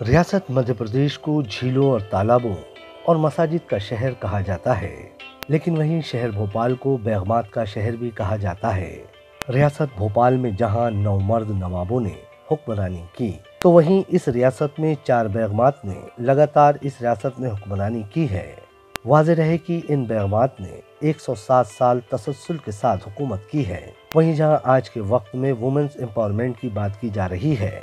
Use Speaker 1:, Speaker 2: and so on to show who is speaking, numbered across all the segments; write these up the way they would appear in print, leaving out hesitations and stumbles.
Speaker 1: ریاست مدھیہ پردیش کو جھیلوں اور تالابوں اور مساجد کا شہر کہا جاتا ہے، لیکن وہیں شہر بھوپال کو بیگمات کا شہر بھی کہا جاتا ہے۔ ریاست بھوپال میں جہاں 9 مرد نوابوں نے حکمرانی کی، تو وہیں اس ریاست میں 4 بیگمات نے لگاتار اس ریاست میں حکمرانی کی ہے۔ واضح رہے کہ ان بیگمات نے 107 سال تسلسل کے ساتھ حکومت کی ہے۔ وہیں جہاں آج کے وقت میں وومنز امپاورمنٹ کی بات کی جا رہی ہے،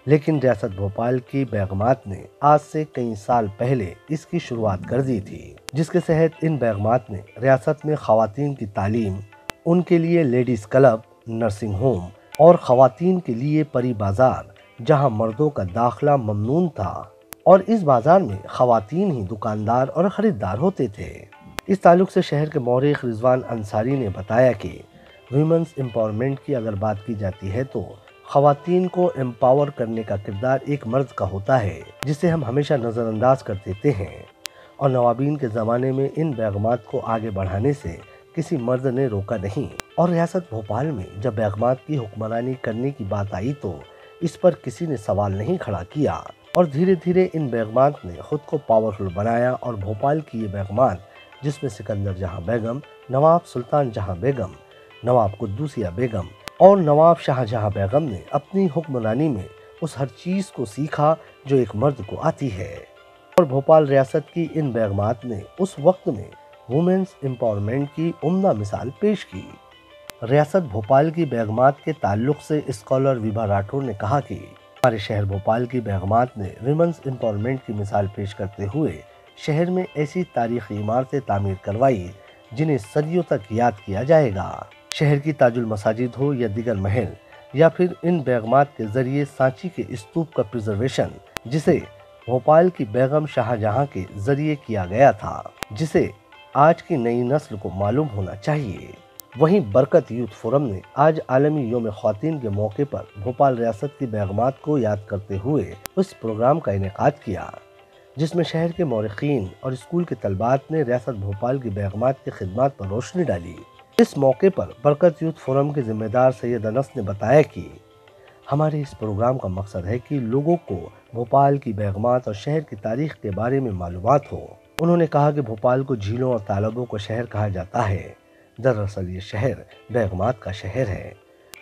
Speaker 1: لیکن ریاست بھوپال کی بیگمات نے آج سے کئی سال پہلے اس کی شروعات کر دی تھی، جس کے تحت ان بیگمات نے ریاست میں خواتین کی تعلیم، ان کے لیے لیڈیز کلب، نرسنگ ہوم اور خواتین کے لیے پری بازار، جہاں مردوں کا داخلہ ممنوع تھا اور اس بازار میں خواتین ہی دکاندار اور خریدار ہوتے تھے۔ اس تعلق سے شہر کے مورخ رضوان انصاری نے بتایا کہ ویمنز امپاورمنٹ کی اگر بات کی جاتی ہے تو خواتین کو امپاور کرنے کا کردار ایک مرد کا ہوتا ہے، جسے ہم ہمیشہ نظر انداز کر دیتے ہیں، اور نوابین کے زمانے میں ان بیگمات کو آگے بڑھانے سے کسی مرد نے روکا نہیں، اور ریاست بھوپال میں جب بیگمات کی حکمرانی کرنے کی بات آئی تو اس پر کسی نے سوال نہیں کھڑا کیا، اور دھیرے دھیرے ان بیگمات نے خود کو پاورفل بنایا، اور بھوپال کی یہ بیگمات، جس میں سکندر جہاں بیگم، نواب سلطان جہاں بیگم، نواب قدوسیہ بیگم اور نواب شاہ جہاں بیگم نے اپنی حکمرانی میں اس ہر چیز کو سیکھا جو ایک مرد کو آتی ہے، اور بھوپال ریاست کی ان بیگمات نے اس وقت میں وومنز امپاورمنٹ کی عمدہ مثال پیش کی۔ ریاست بھوپال کی بیگمات کے تعلق سے اسکالر ویبھا راٹھور نے کہا کہ ہمارے شہر بھوپال کی بیگمات نے ویمنز امپاورمنٹ کی مثال پیش کرتے ہوئے شہر میں ایسی تاریخی عمارتیں تعمیر کروائی جنہیں صدیوں تک یاد کیا جائے گا۔ شہر کی تاج المساجد ہو یا دیگر محل، یا پھر ان بیگمات کے ذریعے سانچی کے استوپ کا پریزرویشن، جسے بھوپال کی بیگم شاہ جہاں کے ذریعے کیا گیا تھا، جسے آج کی نئی نسل کو معلوم ہونا چاہیے۔ وہیں برکت یوتھ فورم نے آج عالمی یوم خواتین کے موقع پر بھوپال ریاست کی بیگمات کو یاد کرتے ہوئے اس پروگرام کا انعقاد کیا، جس میں شہر کے مورخین اور اسکول کے طلبات نے ریاست بھوپال کی بیگمات کی خدمات پر روشنی ڈالی۔ اس موقع پر برکت یوتھ فورم کے ذمہ دار سید انس نے بتایا کہ ہمارے اس پروگرام کا مقصد ہے کہ لوگوں کو بھوپال کی بیگمات اور شہر کی تاریخ کے بارے میں معلومات ہو۔ انہوں نے کہا کہ بھوپال کو جھیلوں اور تالابوں کا شہر کہا جاتا ہے، دراصل یہ شہر بیگمات کا شہر ہے،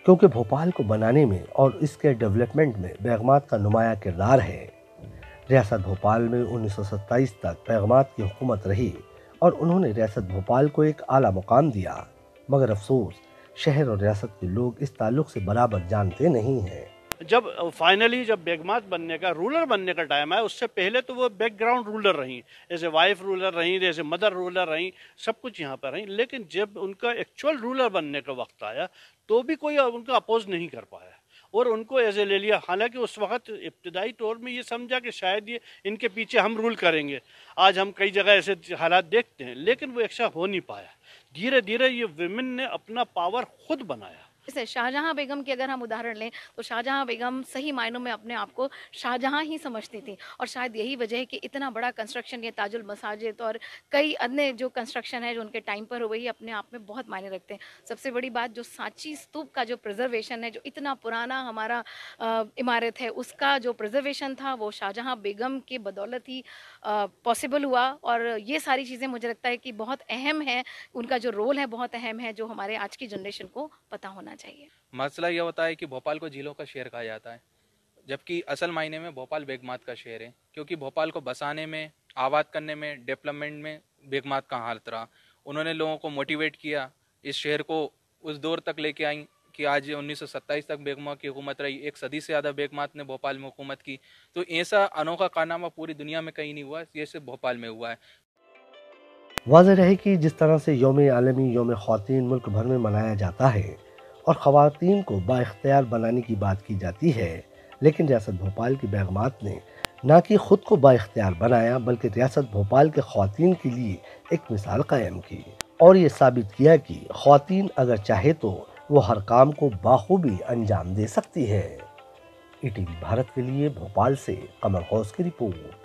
Speaker 1: کیونکہ بھوپال کو بنانے میں اور اس کے ڈیولپمنٹ میں بیگمات کا نمایاں کردار ہے۔ ریاست بھوپال میں 1927 تک بیگمات کی حکومت رہی اور انہوں نے ریاست بھوپال کو ایک اعلیٰ مقام دیا، مگر افسوس شہر اور ریاست کے لوگ اس تعلق سے برابر جانتے نہیں ہیں۔
Speaker 2: جب فائنلی جب بیگمات بننے کا، رولر بننے کا ٹائم آیا، اس سے پہلے تو وہ بیک گراؤنڈ رولر رہیں، ایز اے وائف رولر رہیں، ایز اے مدر رولر رہیں، سب کچھ یہاں پر رہیں، لیکن جب ان کا ایکچوئل رولر بننے کا وقت آیا تو بھی کوئی ان کا اپوز نہیں کر پایا اور ان کو ایز اے لے لیا، حالانکہ اس وقت ابتدائی طور میں یہ سمجھا کہ شاید یہ ان کے پیچھے ہم رول کریں گے۔ آج ہم کئی جگہ ایسے حالات دیکھتے ہیں، لیکن وہ ایسا ہو نہیں پایا۔ دھیرے دھیرے یہ ویمن نے اپنا پاور خود بنایا۔
Speaker 3: جیسے شاہجہاں بیگم کی اگر ہم ادھارن لیں تو شاہجہاں بیگم صحیح معنوں میں اپنے آپ کو شاہجہاں ہی سمجھتی تھیں، اور شاید یہی وجہ ہے کہ اتنا بڑا کنسٹرکشن یہ تاج المساجد اور کئی ادنے جو کنسٹرکشن ہے جو ان کے ٹائم پر ہوئی اپنے آپ میں بہت معنی رکھتے ہیں۔ سب سے بڑی بات جو سانچی ستوپ کا جو پریزرویشن ہے، جو اتنا پرانا ہمارا عمارت ہے، اس کا جو پریزرویشن تھا وہ شاہجہاں بیگم کے بدولت ہی پاسبل ہوا، اور یہ ساری چیزیں مجھے لگتا ہے کہ بہت اہم ہے، ان کا جو رول ہے بہت اہم ہے، جو ہمارے آج کی جنریشن کو پتہ ہونا چاہیے۔
Speaker 4: مسئلہ یہ ہوتا ہے کہ بھوپال کو جھیلوں کا شہر کہا جاتا ہے، جبکہ اصل معنی میں بھوپال بیگمات کا شہر ہے، کیونکہ بھوپال کو بسانے میں، آباد کرنے میں، ڈیولپمنٹ میں بیگمات کا ہاتھ رہا۔ انہوں نے لوگوں کو موٹیویٹ کیا، اس شہر کو اس دور تک لے کے آئیں کہ آج 1927 تک بیگمات کی حکومت رہی، 1 صدی سے زیادہ بیگمات نے بھوپال میں حکومت کی۔ تو ایسا انوکھا کارنامہ پوری دنیا میں کہیں نہیں ہوا، یہ صرف بھوپال میں ہوا ہے۔
Speaker 1: واضح رہے کہ جس طرح سے عالمی یوم خواتین ملک بھر میں منایا جاتا ہے اور خواتین کو بااختیار بنانے کی بات کی جاتی ہے، لیکن ریاست بھوپال کی بیگمات نے نہ کہ خود کو بااختیار بنایا بلکہ ریاست بھوپال کے خواتین کے لیے ایک مثال قائم کی، اور یہ ثابت کیا کہ خواتین اگر چاہے تو وہ ہر کام کو بخوبی انجام دے سکتی ہے۔ ای ٹی وی بھارت کے لیے بھوپال سے قمر غوث کی رپورٹ۔